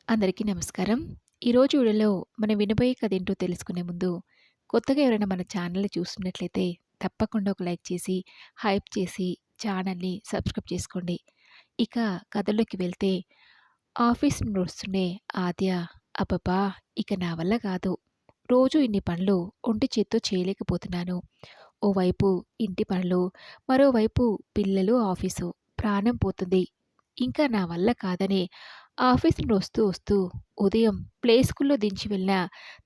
అందరికీ నమస్కారం. ఈరోజు వీడియోలో మనం వినబోయే కథ ఏంటో తెలుసుకునే ముందు, కొత్తగా ఎవరైనా మన ఛానల్‌ని చూస్తున్నట్లయితే తప్పకుండా ఒక లైక్ చేసి, హైప్ చేసి ఛానల్‌ని సబ్స్క్రైబ్ చేసుకోండి. ఇక కథలోకి వెళ్తే ఆఫీస్ నుండి వస్తూనే ఆద్య, అబ్బబ్బా! ఇక నా వల్ల కాదు. రోజు ఇన్ని పనులు ఒంటి చేత్తో చేయలేకపోతున్నాను. ఓవైపు ఇంటి పనులు, మరోవైపు పిల్లలు, ఆఫీసు. ప్రాణం పోతుంది. ఇంకా నా వల్ల కాదని ఆఫీస్ నుండి వస్తూ వస్తూ ఉదయం ప్లే స్కూల్‌లో దించి వెళ్ళిన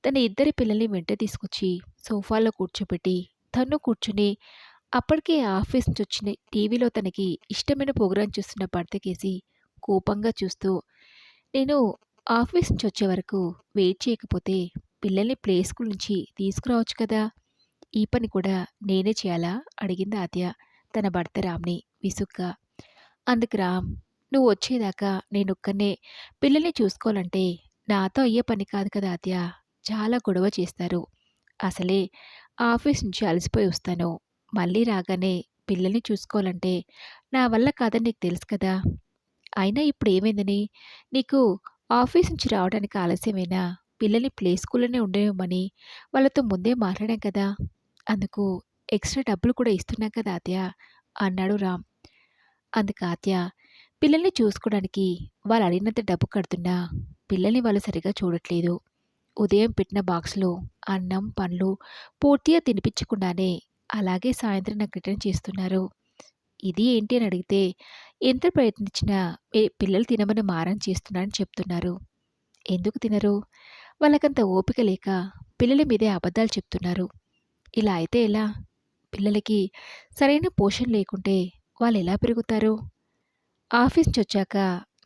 తన ఇద్దరి పిల్లల్ని వెంట తీసుకొచ్చి సోఫాలో కూర్చోబెట్టి తను కూర్చుని అప్పటికే ఆఫీస్ నుంచి వచ్చిన టీవీలో తనకి ఇష్టమైన ప్రోగ్రాం చూస్తున్న భర్తకేసి కోపంగా చూస్తూ, "నేను ఆఫీస్ నుంచి వచ్చే వరకు వెయిట్ చేయకపోతే పిల్లల్ని ప్లే స్కూల్ నుంచి తీసుకురావచ్చు కదా! ఈ పని కూడా నేనే చేయాలా?" అడిగింది ఆద్య తన భర్త రామ్‌ని విసుగ్గా. అందుకు రామ్, "నువ్వు వచ్చేదాకా నేనొక్కడినే పిల్లల్ని చూసుకోవాలంటే నాతో అయ్యే పని కాదు కదా ఆద్య. చాలా గొడవ చేస్తారు. అసలే ఆఫీస్ నుంచి అలసిపోయి వస్తాను. మళ్ళీ రాగానే పిల్లల్ని చూసుకోవాలంటే నా వల్ల కాదని నీకు తెలుసు కదా! అయినా ఇప్పుడు ఏమైందని? నీకు ఆఫీస్ నుంచి రావడానికి ఆలస్యమైనా పిల్లల్ని ప్లే స్కూల్‌లోనే ఉండనివ్వమని వాళ్ళతో ముందే మాట్లాడాం కదా! అందుకు ఎక్స్‌ట్రా డబ్బులు కూడా ఇస్తున్నాం కదా ఆద్య" అన్నాడు రామ్. అందుకు ఆద్య, "పిల్లల్ని చూసుకోవడానికి వాళ్ళు అడిగినంత డబ్బు కడుతున్నా పిల్లల్ని వాళ్ళు సరిగ్గా చూడట్లేదు. ఉదయం పెట్టిన బాక్స్‌లో అన్నం, పండ్లు పూర్తిగా తినిపించకుండానే అలాగే సాయంత్రం నాకు రిటర్న్ చేస్తున్నారు. ఇది ఏంటి అని అడిగితే ఎంత ప్రయత్నించినా పిల్లలు తినమని మారం చేస్తున్నా అని చెప్తున్నారు. ఎందుకు తినరు? వాళ్ళకంత ఓపిక లేక పిల్లల మీదే అబద్ధాలు చెప్తున్నారు. ఇలా అయితే ఎలా? పిల్లలకి సరైన పోషణ లేకుంటే వాళ్ళెలా పెరుగుతారు? ఆఫీస్ నుంచొచ్చాక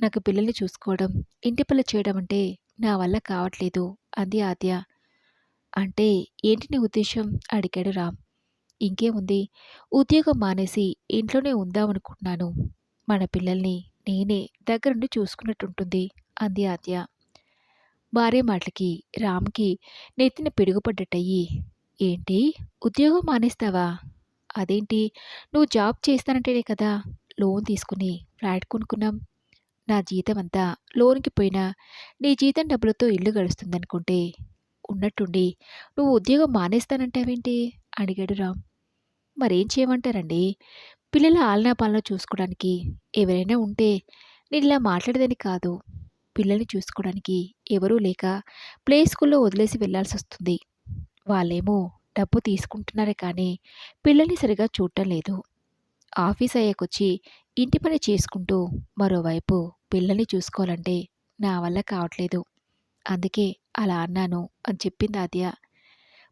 నాకు పిల్లల్ని చూసుకోవడం, ఇంటి పనులు చేయడం అంటే నా వల్ల కావట్లేదు" అంది ఆద్య. "అంటే ఏంటి నీ ఉద్దేశ్యం?" అడిగాడు రామ్. "ఇంకేముంది, ఉద్యోగం మానేసి ఇంట్లోనే ఉందామనుకుంటున్నాను. మన పిల్లల్ని నేనే దగ్గరుండి చూసుకున్నట్టుంటుంది" అంది ఆద్య. భార్య మాటలకి రామ్‌కి నెత్తిన పిడుగుపడ్డట్టయి. "ఏంటి? ఉద్యోగం మానేస్తావా? అదేంటి? నువ్వు జాబ్ చేస్తానంటేనే కదా లోన్ తీసుకుని ఫ్లాట్ కొనుక్కున్నాం. నా జీతమంతా లోన్‌కి పోయినా నీ జీతం డబ్బులతో ఇల్లు గడుస్తుందనుకుంటే, ఉన్నట్టుండి నువ్వు ఉద్యోగం మానేస్తానంటావేంటి?" అడిగాడు రామ్. "మరేం చేయమంటారండి? పిల్లల ఆలనా పాలనా చూసుకోవడానికి ఎవరైనా ఉంటే నేనిలా మాట్లాడేదాన్ని కాదు. పిల్లల్ని చూసుకోవడానికి ఎవరూ లేక ప్లే స్కూల్‌లో వదిలేసి వెళ్ళాల్సొస్తుంది. వాళ్ళేమో డబ్బు తీసుకుంటున్నారే కానీ పిల్లల్ని సరిగ్గా చూడటం లేదు. ఆఫీస్ అయ్యాకొచ్చి ఇంటి పని చేసుకుంటూ మరోవైపు పిల్లల్ని చూసుకోవాలంటే నా వల్ల కావట్లేదు. అందుకే అలా అన్నాను" అని చెప్పింది ఆద్య.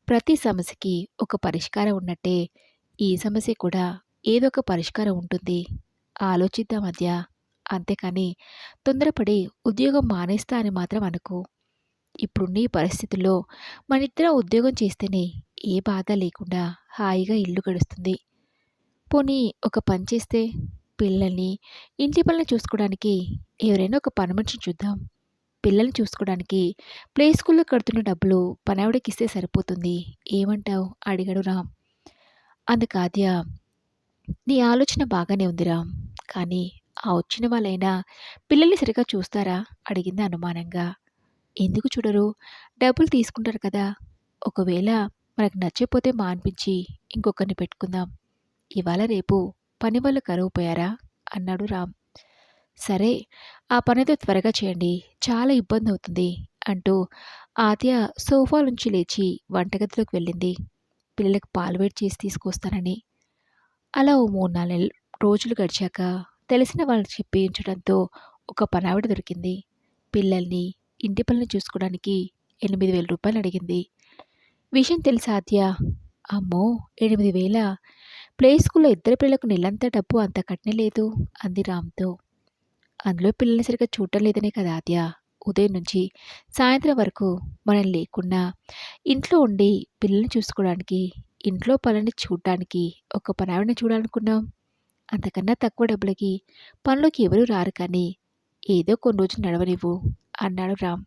ప్రతి సమస్యకి ఒక పరిష్కారం ఉన్నట్టే ఈ సమస్య కూడా ఏదో ఒక పరిష్కారం ఉంటుంది. ఆలోచిద్దాం ఆద్య. అంతేకాని తొందరపడి ఉద్యోగం మానేస్తా అని మాత్రం అనుకు. ఇప్పుడున్న ఈ పరిస్థితుల్లో మనిద్దరం ఉద్యోగం చేస్తేనే ఏ బాధ లేకుండా హాయిగా ఇల్లు గడుస్తుంది. పోనీ ఒక పని చేస్తే పిల్లల్ని, ఇంటి పనులు చూసుకోవడానికి ఎవరైనా ఒక పని మనిషిని చూద్దాం. పిల్లల్ని చూసుకోవడానికి ప్లే స్కూల్‌లో కడుతున్న డబ్బులు పనావిడకిస్తే సరిపోతుంది. ఏమంటావు? అడిగాడు రామ్. అందుకు ఆద్య, "నీ ఆలోచన బాగానే ఉంది రామ్. కానీ ఆ వచ్చిన వాళ్ళైనా పిల్లల్ని సరిగ్గా చూస్తారా?" అడిగింది అనుమానంగా. "ఎందుకు చూడరు? డబ్బులు తీసుకుంటారు కదా! ఒకవేళ మనకు నచ్చకపోతే మాన్పించి ఇంకొకరిని పెట్టుకుందాం. ఇవాళ రేపు పనివాళ్ళు కరువైపోయారా?" అన్నాడు రామ్. "సరే, ఆ పనేదో త్వరగా చేయండి. చాలా ఇబ్బందవుతుంది" అంటూ ఆద్య సోఫా నుంచి లేచి వంటగదిలోకి వెళ్ళింది. పిల్లలకు పాలు వేడి చేసి తీసుకొస్తానని. అలా ఓ 3, 4 రోజులు గడిచాక తెలిసిన వాళ్ళు చెప్పించడంతో ఒక పనావిడ దొరికింది. పిల్లల్ని, ఇంటి పనులు చూసుకోవడానికి రూ. 8,000 అడిగింది. విషయం తెలిసి ఆద్య, "అమ్మో! 8,000 ప్లే స్కూల్‌లో ఇద్దరి పిల్లలకు నెలంతా డబ్బు అంత కట్టనేలేదు" అంది రామ్‌తో. "అందులో పిల్లల్ని సరిగ్గా చూడటం లేదనే కదా ఆద్య, ఉదయం నుంచి సాయంత్రం వరకు మనం లేకున్నా ఇంట్లో ఉండి పిల్లల్ని చూసుకోవడానికి, ఇంట్లో పనులని చూడ్డానికి ఒక పనావిడని చూడాలనుకున్నాం. అంతకన్నా తక్కువ డబ్బులకి పనిలోకి ఎవరూ రారు కానీ ఏదో కొన్ని రోజులు నడవనివ్వు" అన్నాడు రామ్.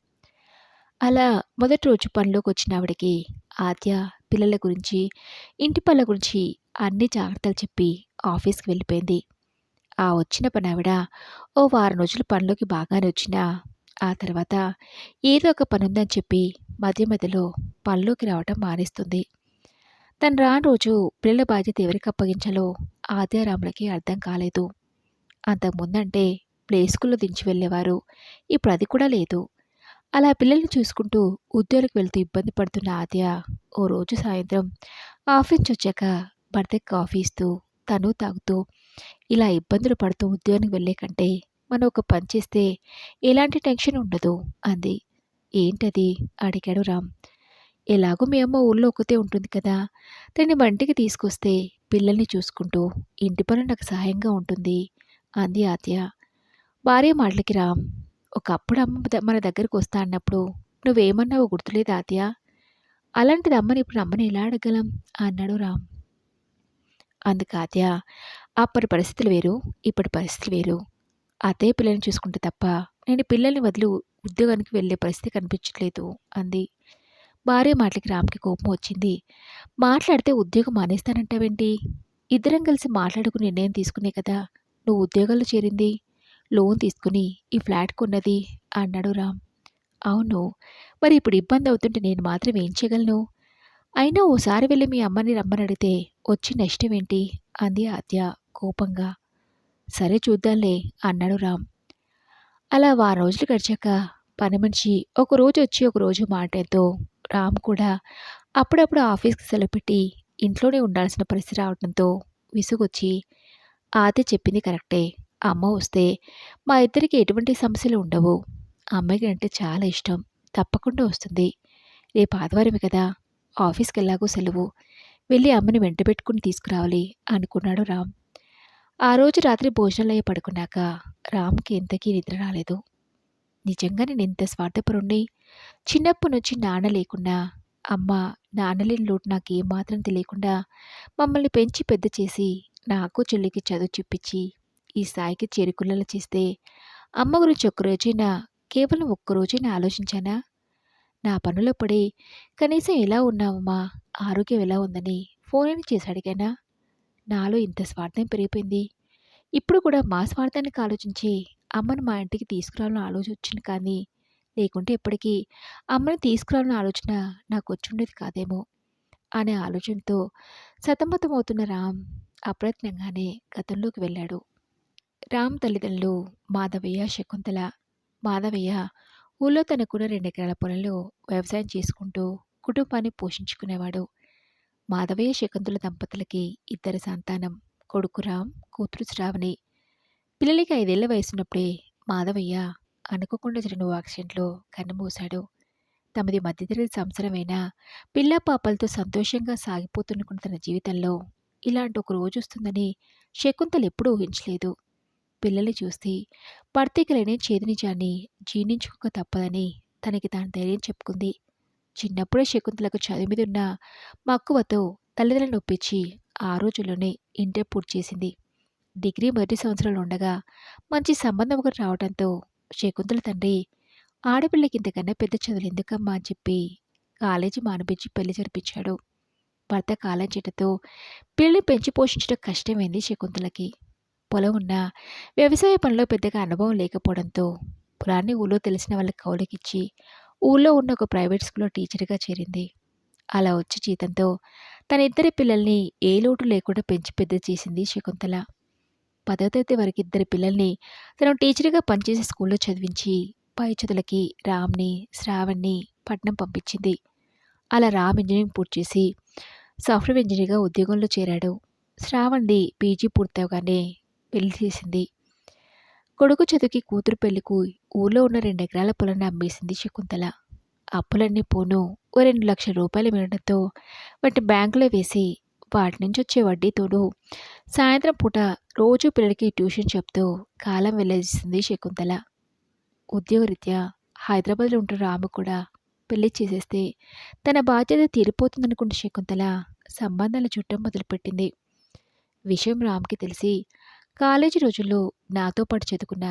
అలా మొదటి రోజు పనిలోకొచ్చిన ఆవిడకి ఆద్య పిల్లల గురించి, ఇంటి పనుల గురించి అన్ని జాగ్రత్తలు చెప్పి ఆఫీస్‌కి వెళ్ళిపోయింది. ఆ వచ్చిన పనావిడ ఓ వారం రోజులు పనిలోకి బాగానే వచ్చినా ఆ తర్వాత ఏదో ఒక పనుందని చెప్పి మధ్య మధ్యలో పనిలోకి రావటం మానేస్తుంది. తను రాని రోజు పిల్లల బాధ్యత ఎవరికి అప్పగించాలో ఆద్యారాములకి అర్థం కాలేదు. అంతకుముందంటే ప్లే స్కూల్లో దించి వెళ్ళేవారు. ఇప్పుడు అది కూడా లేదు. అలా పిల్లల్ని చూసుకుంటూ ఉద్యోగానికి వెళ్తూ ఇబ్బంది పడుతున్న ఆద్య ఓ రోజు సాయంత్రం ఆఫీస్ నుంచి వచ్చాక భర్తకి కాఫీ ఇస్తూ తను తాగుతూ, ఇలా ఇబ్బందులు పడుతూ ఉద్యోగానికి వెళ్ళే కంటే మనం ఒక పని చేస్తే ఎలాంటి టెన్షన్ ఉండదు అంది. ఏంటది అడిగాడు రామ్. ఎలాగో మీ అమ్మ ఊళ్ళో ఒక్కతే ఉంటుంది కదా, తనని వంటికి తీసుకొస్తే పిల్లల్ని చూసుకుంటూ ఇంటి పనులు నాకు సహాయంగా ఉంటుంది అంది ఆద్య. భార్య మాటలకి రామ్, ఒకప్పుడు అమ్మ మన దగ్గరకు వస్తా అన్నప్పుడు నువ్వేమన్నావో గుర్తులేదు ఆద్య, అలాంటిది అమ్మని ఇప్పుడు అమ్మని ఎలా అడగలం అన్నాడు రామ్. అందుకు ఆద్య, అప్పటి పరిస్థితులు వేరు, ఇప్పటి పరిస్థితులు వేరు. అత్తయ్య పిల్లల్ని చూసుకుంటే తప్ప నేను పిల్లల్ని వదిలి ఉద్యోగానికి వెళ్ళే పరిస్థితి కనిపించట్లేదు అంది. భార్య మాటలకి రామ్కి కోపం వచ్చింది. మాట్లాడితే ఉద్యోగం మానేస్తానంటావేంటి? ఇద్దరం కలిసి మాట్లాడుకుని నిర్ణయం తీసుకునే కదా నువ్వు ఉద్యోగాల్లో చేరింది, లోన్ తీసుకుని ఈ ఫ్లాట్ కొన్నది అన్నాడు రామ్. అవును, మరి ఇప్పుడు ఇబ్బంది అవుతుంటే నేను మాత్రం ఏం చేయగలను? అయినా ఓసారి వెళ్ళి మీ అమ్మని రమ్మనడిగితే వచ్చి నష్టం ఏంటి అంది ఆద్య కోపంగా. సరే చూద్దాంలే అన్నాడు రామ్. అలా వారం రోజులు గడిచాక పని మనిషి ఒకరోజు వచ్చి ఒకరోజు మాటలతో రామ్ కూడా అప్పుడప్పుడు ఆఫీస్కి సెలవు పెట్టి ఇంట్లోనే ఉండాల్సిన పరిస్థితి రావడంతో విసుగొచ్చి, ఆద్య చెప్పింది కరెక్టే, అమ్మ వస్తే మా ఇద్దరికి ఎటువంటి సమస్యలు ఉండవు. అమ్మాయికి అంటే చాలా ఇష్టం, తప్పకుండా వస్తుంది. రేపు ఆదివారమే కదా, ఆఫీస్కి ఎలాగో సెలవు, వెళ్ళి అమ్మని వెంట పెట్టుకుని తీసుకురావాలి అనుకున్నాడు రామ్. ఆ రోజు రాత్రి భోజనాలయ్యి పడుకున్నాక రామ్కి ఎంతకీ నిద్ర రాలేదు. నిజంగా నేను ఎంత స్వార్థపరుణ్ణి, చిన్నప్పటి నుంచి నాన్న లేకుండా అమ్మ, నాన్నలేని లోటు నాకేమాత్రం తెలియకుండా మమ్మల్ని పెంచి పెద్ద చేసి నాకు చెల్లికి చదువు చెప్పించి ఈ స్థాయికి చేరుకునేలా చేస్తే అమ్మ గురించి ఒక్కరోజైనా, కేవలం ఒక్కరోజైనా ఆలోచించానా? నా పనులో పడి కనీసం ఎలా ఉన్నావమ్మా, ఆరోగ్యం ఎలా ఉందని ఫోన్ అయినా చేసి అడిగానా? నాలో ఇంత స్వార్థం పెరిగిపోయింది. ఇప్పుడు కూడా మా స్వార్థానికి ఆలోచించి అమ్మను మా ఇంటికి తీసుకురావాలని ఆలోచించింది కానీ, లేకుంటే ఎప్పటికీ అమ్మని తీసుకురావాలన్న ఆలోచన నాకు వచ్చుండేది కాదేమో అనే ఆలోచనతో సతమతమవుతున్న రామ్ అప్రయత్నంగానే గతంలోకి వెళ్ళాడు. రామ్ తల్లిదండ్రులు మాధవయ్య, శకుంతల. మాధవయ్య ఊళ్ళో తనకున్న 2 ఎకరాల పొలంలో వ్యవసాయం చేసుకుంటూ కుటుంబాన్ని పోషించుకునేవాడు. మాధవయ్య, శకుంతల దంపతులకి 2 సంతానం, కొడుకు రామ్, కూతురు శ్రావణి. పిల్లలకి 5 ఏళ్ల వయసున్నప్పుడే మాధవయ్య అనుకోకుండా జరిగిన ఓ యాక్సిడెంట్లో కన్నుమూశాడు. తమది మధ్యతరగతి సంసారమైనా పిల్లా పాపలతో సంతోషంగా సాగిపోతున్న తన జీవితంలో ఇలాంటి ఒక రోజు వస్తుందని శకుంతల ఎప్పుడూ ఊహించలేదు. పిల్లల్ని చూస్తే పర్తికలేని చేదు నిజాన్ని జీర్ణించుకోక తప్పదని తనకి తాను ధైర్యం చెప్పుకుంది. చిన్నప్పుడే శకుంతలకు చదువు మీద ఉన్న మక్కువతో తల్లిదండ్రులను ఒప్పించి ఆ రోజుల్లోనే ఇంటర్ పూర్తి చేసింది. డిగ్రీ మొదటి సంవత్సరంలో ఉండగా మంచి సంబంధం ఒకటి రావడంతో శకుంతల తండ్రి, ఆడపిల్లకి ఇంతకన్నా పెద్ద చదువులు ఎందుకమ్మా అని చెప్పి కాలేజీ మానిపించి పెళ్లి జరిపించాడు. భర్త కాలం చేయటంతో పిల్లల్ని పెంచి పోషించడం కష్టమైంది శకుంతలకి. పొలం ఉన్న వ్యవసాయ పనిలో పెద్దగా అనుభవం లేకపోవడంతో పొలాన్ని ఊళ్ళో తెలిసిన వాళ్ళకి కౌలుకిచ్చి ఊళ్ళో ఉన్న ఒక ప్రైవేట్ స్కూల్లో టీచర్గా చేరింది. అలా వచ్చే జీతంతో తన 2 పిల్లల్ని ఏ లోటు లేకుండా పెంచి పెద్ద చేసింది శకుంతల. 10వ తరగతి వరకు 2 పిల్లల్ని తను టీచర్గా పనిచేసే స్కూల్లో చదివించి పై చదువులకి రామ్ని, శ్రావణ్ని పట్నం పంపించింది. అలా రామ్ ఇంజనీరింగ్ పూర్తి చేసి సాఫ్ట్వేర్ ఇంజనీర్గా ఉద్యోగంలో చేరాడు. శ్రావణ్ది పీజీ పూర్తవగానే పెళ్లి చేసింది. కొడుకు చదువుకి కూతురు పెళ్లికు ఊళ్ళో ఉన్న 2 ఎకరాల పొలాన్ని అమ్మేసింది శకుంతల. అప్పులన్నీ పోను ఓ 2 లక్షల రూపాయలు మిగలడంతో వాటిని బ్యాంకులో వేసి వాటి నుంచి వచ్చే వడ్డీతోడు సాయంత్రం పూట రోజు పిల్లలకి ట్యూషన్ చెప్తూ కాలం వెళ్ళేస్తుంది శకుంతల. ఉద్యోగరీత్యా హైదరాబాద్లో ఉంటున్న రాము కూడా పెళ్లి చేసేస్తే తన బాధ్యత తీరిపోతుందనుకున్న శకుంతల సంబంధాల చుట్టం మొదలుపెట్టింది. విషయం రామ్కి తెలిసి కాలేజీ రోజుల్లో నాతో పాటు చదువుకున్న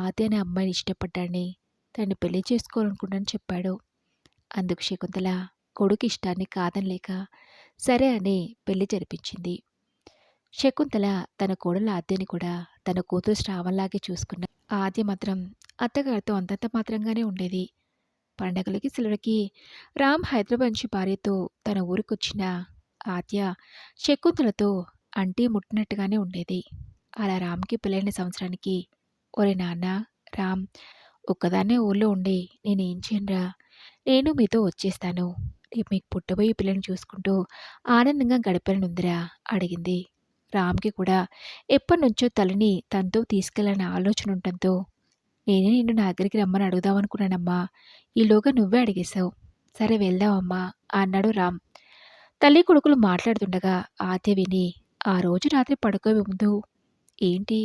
ఆద్య అనే అమ్మాయిని ఇష్టపడ్డాన్ని, తనని పెళ్లి చేసుకోవాలనుకున్నానని చెప్పాడు. అందుకు శకుంతల కొడుకు ఇష్టాన్ని కాదనలేక సరే అని పెళ్లి జరిపించింది. శకుంతల తన కోడలు ఆద్యని కూడా తన కూతురు శ్రావణ్లాగే చూసుకున్న ఆద్య మాత్రం అత్తగారితో అంతంత మాత్రంగానే ఉండేది. పండగలకి, సెలవులకి రామ్ హైదరాబాద్ నుంచి భార్యతో తన ఊరికొచ్చిన ఆద్య శకుంతలతో అంటీ ముట్టినట్టుగానే ఉండేది. అలా రామ్‌కి పెళ్ళైన సంవత్సరానికి "ఒరేయ్ నాన్న రామ్, ఒక్కదాన్నే ఊర్లో ఉండి నేనేం చేయనురా? నేను మీతో వచ్చేస్తాను. రేపు మీకు పుట్టబోయే పిల్లని చూసుకుంటూ ఆనందంగా గడపాలనుందిరా" అడిగింది. రామ్‌కి కూడా ఎప్పటినుంచో తల్లిని తనతో తీసుకెళ్ళాలనే ఆలోచన ఉండటంతో నేనే నిన్ను నా దగ్గరికి రమ్మని అడుగుదామనుకున్నానమ్మా. ఈలోగా నువ్వే అడిగేశావు. సరే వెళ్దామమ్మా అన్నాడు రామ్. తల్లి కొడుకులు మాట్లాడుతుండగా ఆద్య విని, ఆ రోజు రాత్రి పడుకోబోయే ముందు ఏంటి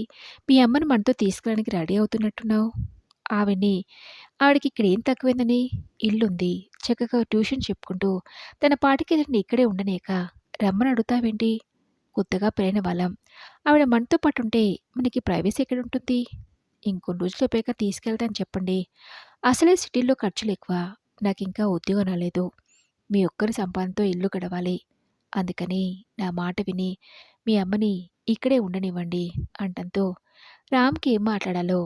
మీ అమ్మను మనతో తీసుకెళ్ళడానికి రెడీ అవుతున్నట్టున్నావు? ఆవిడ్ని ఆవిడకి ఇక్కడేం తక్కువైందని? ఇల్లుంది. చక్కగా ట్యూషన్ చెప్పుకుంటూ తన పాటికి తను ఇక్కడే ఉండనీయక రమ్మని అడుగుతావేంటి? కొత్తగా పెళ్ళైన వాళ్ళం. ఆవిడ మనతో పాటుంటే మనకి ప్రైవసీ ఎక్కడుంటుంది? ఇంకొన్ని రోజులైపోయాక తీసుకెళ్తాను చెప్పండి. అసలే సిటీల్లో ఖర్చులెక్కువ. నాకింకా ఉద్యోగం రాలేదు. మీ ఒక్కరి సంపాదనతో ఇల్లు గడవాలి. అందుకని నా మాట విని మీ అమ్మని ఇక్కడే ఉండనివ్వండి అనటంతో రామ్‌కి ఏం మాట్లాడాలో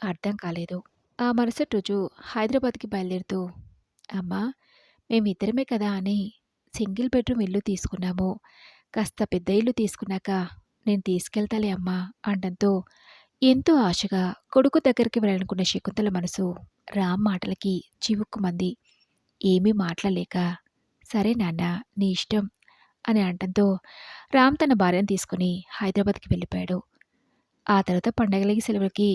అర్థం కాలేదు. ఆ మరుసటి రోజు హైదరాబాద్‌కి బయలుదేరుతూ అమ్మా! మేమిద్దరమే కదా అని సింగిల్ బెడ్‌రూమ్ ఇల్లు తీసుకున్నాము. కాస్త పెద్ద ఇల్లు తీసుకున్నాక నేను తీసుకెళ్తాలే అమ్మా అనడంతో ఎంతో ఆశగా కొడుకు దగ్గరికి వెళ్ళాలనుకున్న శకుంతల మనసు రామ్ మాటలకి చివుక్కుమంది. ఏమీ మాట్లాడలేక సరే నాన్న నీ ఇష్టం అని అనటంతో రామ్ తన భార్యను తీసుకుని హైదరాబాద్‌కి వెళ్ళిపోయాడు. ఆ తర్వాత పండగలకి, సెలవులకి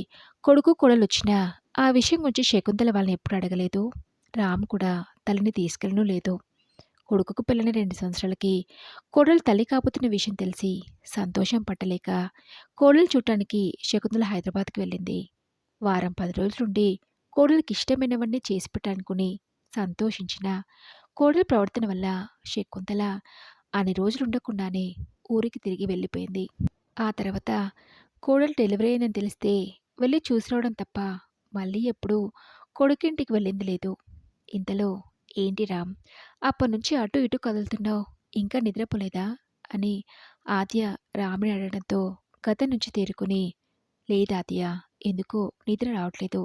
కొడుకు, కోడలొచ్చినా ఆ విషయం గురించి శకుంతల వాళ్ళని ఎప్పుడు అడగలేదు. రామ్ కూడా తల్లిని తీసుకెళ్ళనూ లేదు. కొడుకుకు పెళ్ళైన 2 సంవత్సరాలకి కోడలు తల్లి కాబోతున్న విషయం తెలిసి సంతోషం పట్టలేక కోడలు చూడటానికి శకుంతల హైదరాబాద్‌కి వెళ్ళింది. వారం 10 రోజులుండి కోడలికి ఇష్టమైనవన్నీ చేసి పెట్టాలనుకుని సంతోషించిన కోడలి ప్రవర్తన వల్ల శకుంతల అన్ని రోజులుండకుండానే ఊరికి తిరిగి వెళ్ళిపోయింది. ఆ తర్వాత కోడలు డెలివరీ అయిందని తెలిస్తే వెళ్ళి చూసి రావడం తప్ప మళ్ళీ ఎప్పుడూ కొడుకింటికి వెళ్ళింది లేదు. ఇంతలో ఏంటి రామ్ అప్పటినుంచి అటు ఇటు కదులుతున్నావు, ఇంకా నిద్రపోలేదా అని ఆద్య రాముని అడగడంతో గతం నుంచి తేరుకుని లేదాద్య ఎందుకో నిద్ర రావట్లేదు.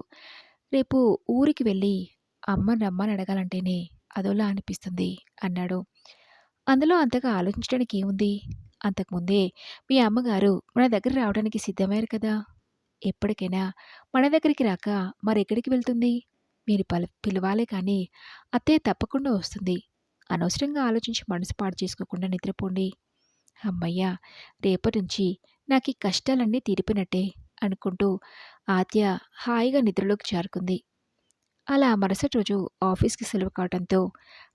రేపు ఊరికి వెళ్ళి అమ్మని రమ్మని అడగాలంటేనే అదోలా అనిపిస్తుంది అన్నాడు. అందులో అంతగా ఆలోచించడానికి ఏముంది? అంతకుముందే మీ అమ్మగారు మన దగ్గర రావడానికి సిద్ధమయ్యారు కదా! ఎప్పటికైనా మన దగ్గరికి రాక మరెక్కడికి వెళ్తుంది? మీరు పిలవాలే కానీ అత్తయ్య తప్పకుండా వస్తుంది. అనవసరంగా ఆలోచించి మనసు పాడు చేసుకోకుండా నిద్రపోండి. హమ్మయ్య! రేపటినుంచి నాకీ కష్టాలన్నీ తీరిపోయినట్టే అనుకుంటూ ఆద్య హాయిగా నిద్రలోకి జారుకుంది. అలా మరుసటి రోజు ఆఫీస్‌కి సెలవు కావడంతో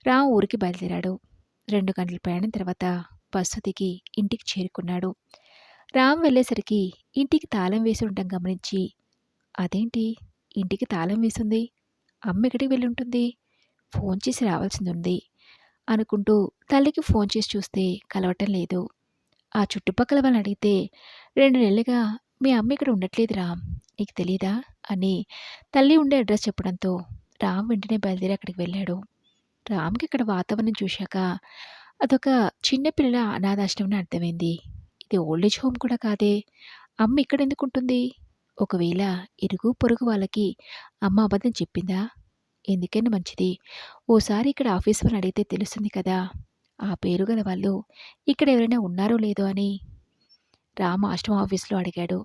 రామ్ ఊరికి బయలుదేరాడు. 2 గంటల ప్రయాణం తర్వాత బస్సు దిగి ఇంటికి చేరుకున్నాడు. రామ్ వెళ్ళేసరికి ఇంటికి తాళం వేసి ఉండటం గమనించి, అదేంటి ఇంటికి తాళం వేసుంది? అమ్మ ఎక్కడికి వెళ్ళుంటుంది? ఫోన్ చేసి రావాల్సిందుంది అనుకుంటూ తల్లికి ఫోన్ చేసి చూస్తే కలవటం లేదు. ఆ చుట్టుపక్కల వాళ్ళని అడిగితే 2 నెలలుగా మీ అమ్మ ఇక్కడ ఉండట్లేదు రామ్. నీకు తెలీదా? అని తల్లి ఉండే అడ్రస్ చెప్పడంతో రామ్ వెంటనే బయలుదేరి అక్కడికి వెళ్ళాడు. రామ్‌కి అక్కడ వాతావరణం చూశాక అదొక చిన్న పిల్లల అనాథాశ్రమం అని అర్థమైంది. ఇది ఓల్డ్ ఏజ్ హోమ్ కూడా కాదే! అమ్మ ఇక్కడెందుకుంటుంది? ఒకవేళ ఇరుగు పొరుగు వాళ్ళకి అమ్మ అబద్ధం చెప్పిందా? ఎందుకైనా మంచిది ఓసారి ఇక్కడ ఆఫీస్ వాళ్ళని అడిగితే తెలుస్తుంది కదా! ఆ పేరు గల వాళ్ళు ఇక్కడ ఎవరైనా ఉన్నారో లేదో అని రామ్ ఆశ్రమం ఆఫీస్‌లో అడిగాడు.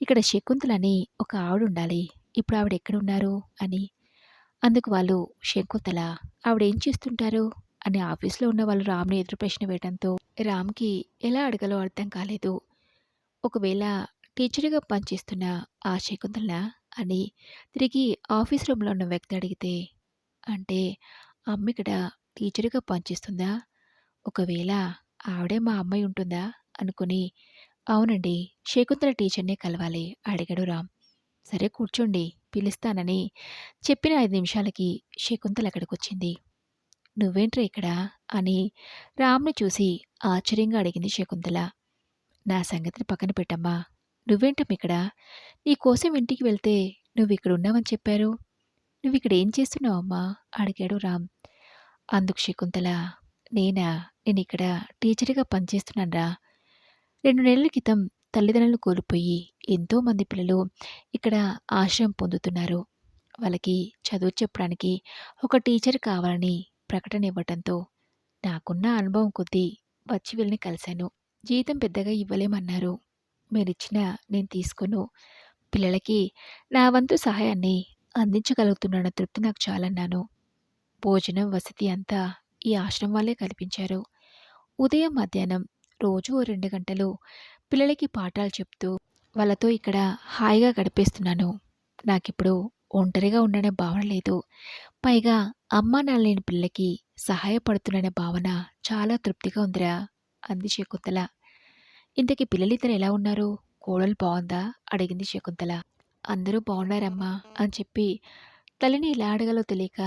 ఇక్కడ శకుంతలని ఒక ఆవిడుండాలి. ఇప్పుడు ఆవిడ ఎక్కడున్నారు అని. అందుకు వాళ్ళు శకుంతల ఆవిడేం చేస్తుంటారు? అని ఆఫీస్‌లో ఉన్న వాళ్ళు రామ్‌ని ఎదురు ప్రశ్న వేయడంతో రామ్‌కి ఎలా అడగాలో అర్థం కాలేదు. ఒకవేళ టీచర్‌గా పనిచేస్తున్న ఆ శకుంతలనా అని తిరిగి ఆఫీస్ రూమ్‌లో ఉన్న వ్యక్తి అడిగితే, అంటే అమ్మ ఇక్కడ టీచర్‌గా పనిచేస్తుందా? ఒకవేళ ఆవిడే మా అమ్మాయి ఉంటుందా? అనుకుని అవునండి. శకుంతల టీచర్‌నే కలవాలి అడిగాడు రామ్. సరే కూర్చోండి పిలుస్తానని చెప్పిన 5 నిమిషాలకి శకుంతల అక్కడికొచ్చింది. నువ్వేంట్రా ఇక్కడ? అని రామ్‌ని చూసి ఆశ్చర్యంగా అడిగింది శకుంతల. నా సంగతిని పక్కన పెట్టమ్మా. నువ్వేంటమ్మిక్కడ? నీకోసం ఇంటికి వెళ్తే నువ్విక్కడున్నావని చెప్పారు. నువ్విక్కడేం చేస్తున్నావమ్మా? అడిగాడు రామ్. అందుకు శకుంతల నేనా? నేనిక్కడ టీచర్‌గా పనిచేస్తున్నానురా. 2 నెలల క్రితం తల్లిదండ్రులను కోల్పోయి ఎంతోమంది పిల్లలు ఇక్కడ ఆశ్రయం పొందుతున్నారు. వాళ్ళకి చదువు చెప్పడానికి ఒక టీచర్ కావాలని ప్రకటన ఇవ్వటంతో నాకున్న అనుభవం కొద్దీ వచ్చి వీళ్ళని కలిశాను. జీతం పెద్దగా ఇవ్వలేమన్నారు. మీరిచ్చిన నేను తీసుకోను. పిల్లలకి నా వంతు సహాయాన్ని అందించగలుగుతున్నాన్న తృప్తి నాకు చాలన్నాను. భోజనం, వసతి అంతా ఈ ఆశ్రమం వాళ్ళే కల్పించారు. ఉదయం, మధ్యాహ్నం రోజూ ఓ 2 గంటలు పిల్లలకి పాఠాలు చెప్తూ వాళ్ళతో ఇక్కడ హాయిగా గడిపేస్తున్నాను. నాకిప్పుడు ఒంటరిగా ఉండనే భావన లేదు. పైగా అమ్మా నాన్న లేని పిల్లలకి సహాయపడుతున్నానే భావన చాలా తృప్తిగా ఉందిరా అంది శకుంతల. ఇంతకీ పిల్లలిద్దరు ఎలా ఉన్నారు? కోడలు బావుందా? అడిగింది శకుంతల. అందరూ బావున్నారమ్మా అని చెప్పి తల్లిని ఎలా అడగాలో తెలియక,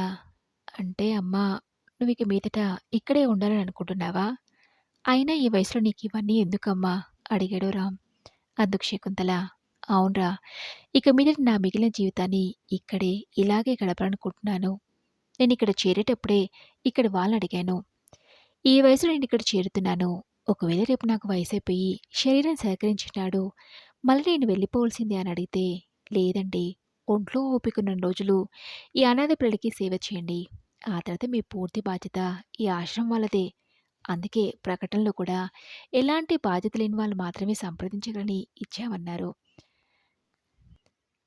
అంటే అమ్మా నువ్విక మీదట ఇక్కడే ఉండాలని అనుకుంటున్నావా? అయినా ఈ వయసులో నీకివన్నీ ఎందుకమ్మా? అడిగాడు రామ్. అందుకు శకుంతల, అవునురా, ఇక మీదట నా మిగిలిన జీవితాన్ని ఇక్కడే ఇలాగే గడపాలనుకుంటున్నాను. నేనిక్కడ చేరేటప్పుడే ఇక్కడి వాళ్ళనడిగాను. ఈ వయసులో నేనిక్కడ చేరుతున్నాను. ఒకవేళ రేపు నాకు వయసైపోయి శరీరం సహకరించినాడు మళ్ళీ నేను వెళ్ళిపోవలసిందే అని అడిగితే, లేదండి, ఒంట్లో ఓపికన్న రోజులు ఈ అనాథ పిల్లలకి సేవ చేయండి. ఆ తర్వాత మీ పూర్తి బాధ్యత ఈ ఆశ్రమం వాళ్ళదే. అందుకే ప్రకటనలో కూడా ఎలాంటి బాధ్యత లేని వాళ్ళు మాత్రమే సంప్రదించగలని ఇచ్చామన్నారు.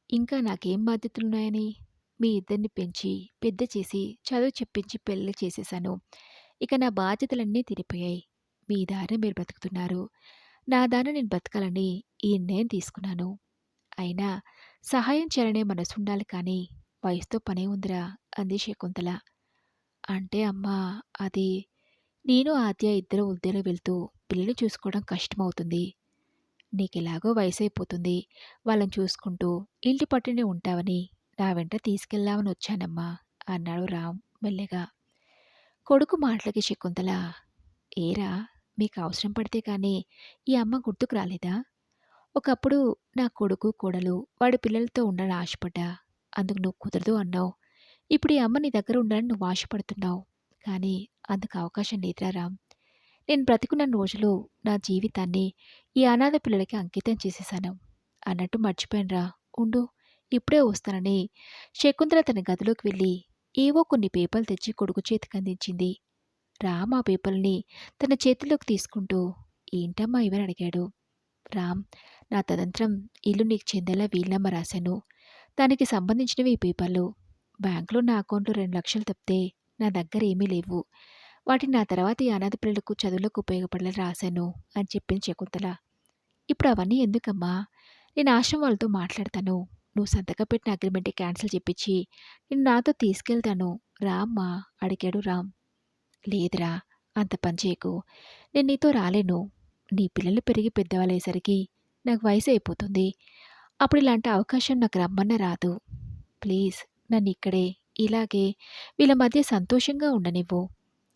ఇంకా నాకేం బాధ్యతలున్నాయని? మీ ఇద్దరిని పెంచి, పెద్ద చేసి, చదువు చెప్పించి పెళ్లి చేసేశాను. ఇక నా బాధ్యతలన్నీ తీరిపోయాయి. మీ దారిన మీరు బ్రతుకుతున్నారు. నా దారిన నేను బ్రతకాలని ఈ నిర్ణయం తీసుకున్నాను. అయినా సహాయం చేయాలనే మనసుండాలి కానీ, వయసుతో పనే ఉందిరా అంది శకుంతల. అంటే అమ్మా, అది నేను, ఆద్య ఇద్దరు ఉద్యోగం వెళ్తూ పిల్లల్ని చూసుకోవడం కష్టమవుతుంది. నీకెలాగో వయసైపోతుంది. వాళ్ళని చూసుకుంటూ ఇంటి పట్టునే ఉంటావని నా వెంట తీసుకెళ్దామని వచ్చానమ్మా అన్నాడు రామ్ మెల్లగా. కొడుకు మాటలకి శకుంతల, ఏరా, మీకు అవసరం పడితే కానీ ఈ అమ్మ గుర్తుకు రాలేదా? ఒకప్పుడు నా కొడుకు, కోడలు వాడి పిల్లలతో ఉండాలని ఆశపడ్డా. అందుకు నువ్వు కుదరదు అన్నావు. ఇప్పుడు ఈ అమ్మ నీ దగ్గర ఉండాలని నువ్వు ఆశపడుతున్నావు. కానీ అందుకు అవకాశం లేదురా రామ్. నేను బ్రతికున్న రోజులు నా జీవితాన్ని ఈ అనాథ పిల్లలకి అంకితం చేసేశాను. అన్నట్టు మర్చిపోయానురా, ఉండు, ఇప్పుడే వస్తానని శకుంతల తన గదిలోకి వెళ్ళి ఏవో కొన్ని పేపర్లు తెచ్చి కొడుకు చేతికి అందించింది. రామ్ ఆ పేపర్ని తన చేతిలోకి తీసుకుంటూ, ఏంటమ్మా ఇవని అడిగాడు. రామ్, నా తదంత్రం ఇల్లు నీకు చెందేలా వీలునామా రాశాను. దానికి సంబంధించినవి ఈ పేపర్లు. బ్యాంకులో నా అకౌంట్లో 2 లక్షలు తప్పితే నా దగ్గర ఏమీ లేవు. వాటిని నా తర్వాత ఈ అనాథ పిల్లలకు చదువులకు ఉపయోగపడేలా రాశాను అని చెప్పింది శకుంతల. ఇప్పుడు అవన్నీ ఎందుకమ్మా? నేను ఆశ్రమం వాళ్ళతో మాట్లాడతాను. నువ్వు సంతకం పెట్టిన అగ్రిమెంట్ క్యాన్సిల్ చెప్పించి నేను నాతో తీసుకెళ్తాను రా అమ్మా అడిగాడు రామ్. లేదురా, అంత పని చేయకు. నేను నీతో రాలేను. నీ పిల్లలు పెరిగి పెద్దవాళ్ళయ్యేసరికి నాకు వయసు అయిపోతుంది. అప్పుడు ఇలాంటి అవకాశం నాకు రమ్మన్న రాదు. ప్లీజ్ నన్ను ఇక్కడే ఇలాగే వీళ్ళ మధ్య సంతోషంగా ఉండనివ్వు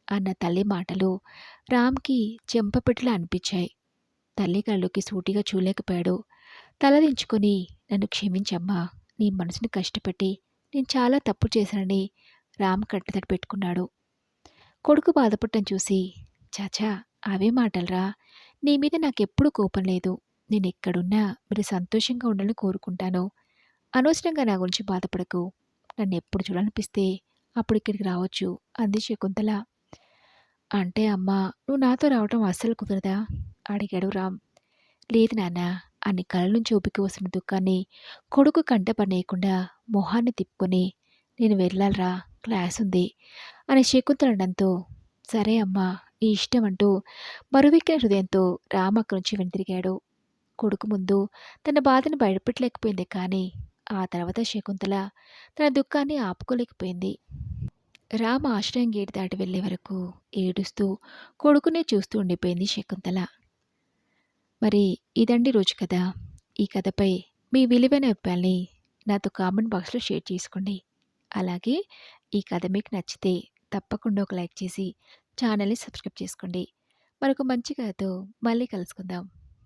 అన్న తల్లి మాటలు రామ్కి చెంపపెట్టులా అనిపించాయి. తల్లి కళ్ళుకి సూటిగా చూడలేకపోయాడు. తలదించుకొని, నన్ను క్షమించమ్మా, నీ మనసుని కష్టపెట్టి నేను చాలా తప్పు చేశానని రామ్ కట్టతడి పెట్టుకున్నాడు. కొడుకు బాధపడటం చూసి, చాచా అవే మాటలరా, నీ మీద నాకెప్పుడు కోపం లేదు. నేను ఎక్కడున్నా మీరు సంతోషంగా ఉండాలని కోరుకుంటాను. అనవసరంగా నా గురించి బాధపడకు. నన్ను ఎప్పుడు చూడాలనిపిస్తే అప్పుడు ఇక్కడికి రావచ్చు అంది శకుంతల. అంటే అమ్మా, నువ్వు నాతో రావటం అస్సలు కుదరదా అడిగాడు రామ్. లేదు నాన్న అని కళ్ళ నుంచి ఉబికి వస్తున్న దుఃఖాన్ని కొడుకు కంట పనేయకుండా మొహాన్ని తిప్పుకొని, నేను వెళ్ళాలరా, క్లాస్ ఉంది అని శకుంతల అనడంతో, సరే అమ్మా నీ ఇష్టం అంటూ బరువెక్కిన హృదయంతో రామ్ అక్కడి నుంచి వెనుతిరిగాడు. కొడుకు ముందు తన బాధను బయటపెట్టలేకపోయింది కానీ ఆ తర్వాత శకుంతల తన దుఃఖాన్ని ఆపుకోలేకపోయింది. రామ్ ఆశ్రయం గేటు దాటి వెళ్లే వరకు ఏడుస్తూ కొడుకునే చూస్తూ ఉండిపోయింది శకుంతల. మరి ఇదండి రోజు కథ. ఈ కథపై మీ విలువైన అభిప్రాయాన్ని నాతో కామెంట్ బాక్స్లో షేర్ చేసుకోండి. అలాగే ఈ కథ మీకు నచ్చితే తప్పకుండా ఒక లైక్ చేసి ఛానల్ని సబ్స్క్రైబ్ చేసుకోండి. మరొక మంచి కథతో మళ్ళీ కలుసుకుందాం.